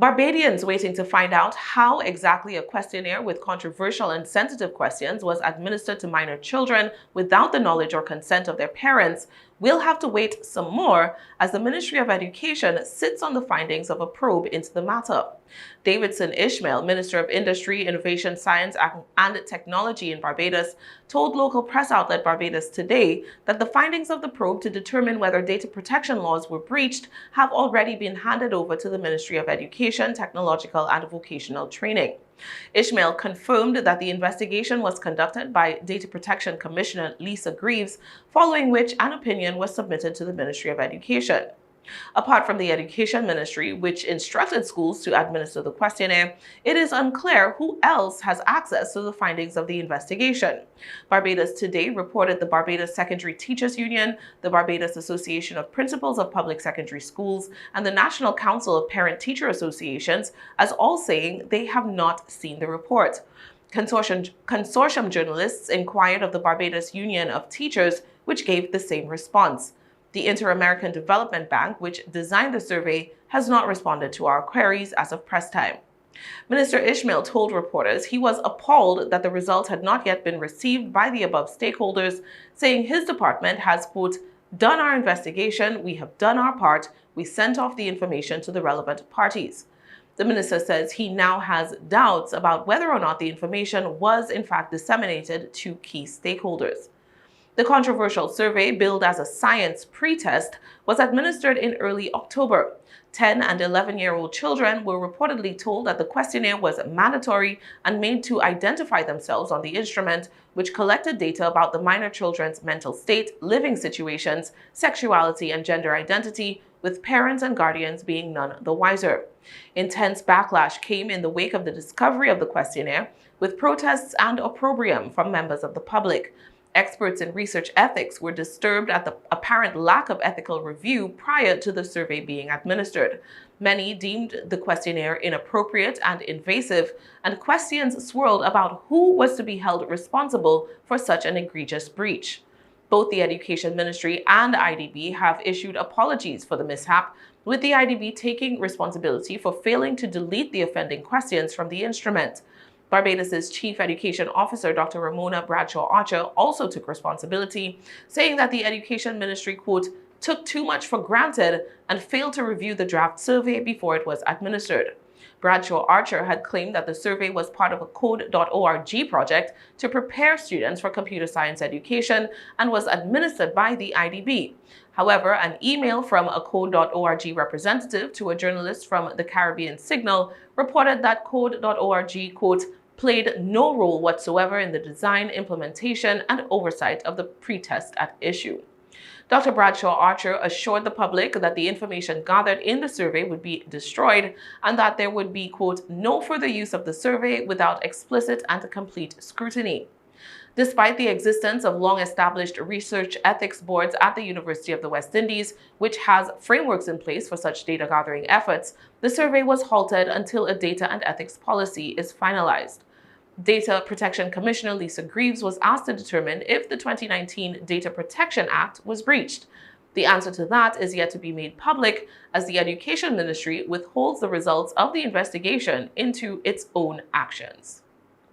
Barbadians waiting to find out how exactly a questionnaire with controversial and sensitive questions was administered to minor children without the knowledge or consent of their parents will have to wait some more as the Ministry of Education sits on the findings of a probe into the matter. Davidson Ishmael, Minister of Industry, Innovation, Science and Technology in Barbados, told local press outlet Barbados Today that the findings of the probe to determine whether data protection laws were breached have already been handed over to the Ministry of Education, Technological and Vocational Training. Ishmael confirmed that the investigation was conducted by Data Protection Commissioner Lisa Greaves, following which an opinion was submitted to the Ministry of Education. Apart from the Education Ministry, which instructed schools to administer the questionnaire, it is unclear who else has access to the findings of the investigation. Barbados Today reported the Barbados Secondary Teachers Union, the Barbados Association of Principals of Public Secondary Schools, and the National Council of Parent-Teacher Associations as all saying they have not seen the report. Consortium journalists inquired of the Barbados Union of Teachers, which gave the same response. The Inter-American Development Bank, which designed the survey, has not responded to our queries as of press time. Minister Ishmael told reporters he was appalled that the results had not yet been received by the above stakeholders, saying his department has, quote, done our investigation, we have done our part, we sent off the information to the relevant parties. The minister says he now has doubts about whether or not the information was in fact disseminated to key stakeholders. The controversial survey, billed as a science pretest, was administered in early October. 10 and 11-year-old children were reportedly told that the questionnaire was mandatory and made to identify themselves on the instrument, which collected data about the minor children's mental state, living situations, sexuality, and gender identity, with parents and guardians being none the wiser. Intense backlash came in the wake of the discovery of the questionnaire, with protests and opprobrium from members of the public. Experts in research ethics were disturbed at the apparent lack of ethical review prior to the survey being administered. Many deemed the questionnaire inappropriate and invasive, and questions swirled about who was to be held responsible for such an egregious breach. Both the Education Ministry and IDB have issued apologies for the mishap, with the IDB taking responsibility for failing to delete the offending questions from the instrument. Barbados's Chief Education Officer, Dr. Ramona Bradshaw Archer, also took responsibility, saying that the Education Ministry, quote, took too much for granted and failed to review the draft survey before it was administered. Bradshaw Archer had claimed that the survey was part of a code.org project to prepare students for computer science education and was administered by the IDB. However, an email from a code.org representative to a journalist from the Caribbean Signal reported that code.org, quote, played no role whatsoever in the design, implementation, and oversight of the pretest at issue. Dr. Bradshaw Archer assured the public that the information gathered in the survey would be destroyed and that there would be, quote, no further use of the survey without explicit and complete scrutiny. Despite the existence of long-established research ethics boards at the University of the West Indies, which has frameworks in place for such data gathering efforts, the survey was halted until a data and ethics policy is finalized. Data Protection Commissioner Lisa Greaves was asked to determine if the 2019 Data Protection Act was breached. The answer to that is yet to be made public, as the Education Ministry withholds the results of the investigation into its own actions.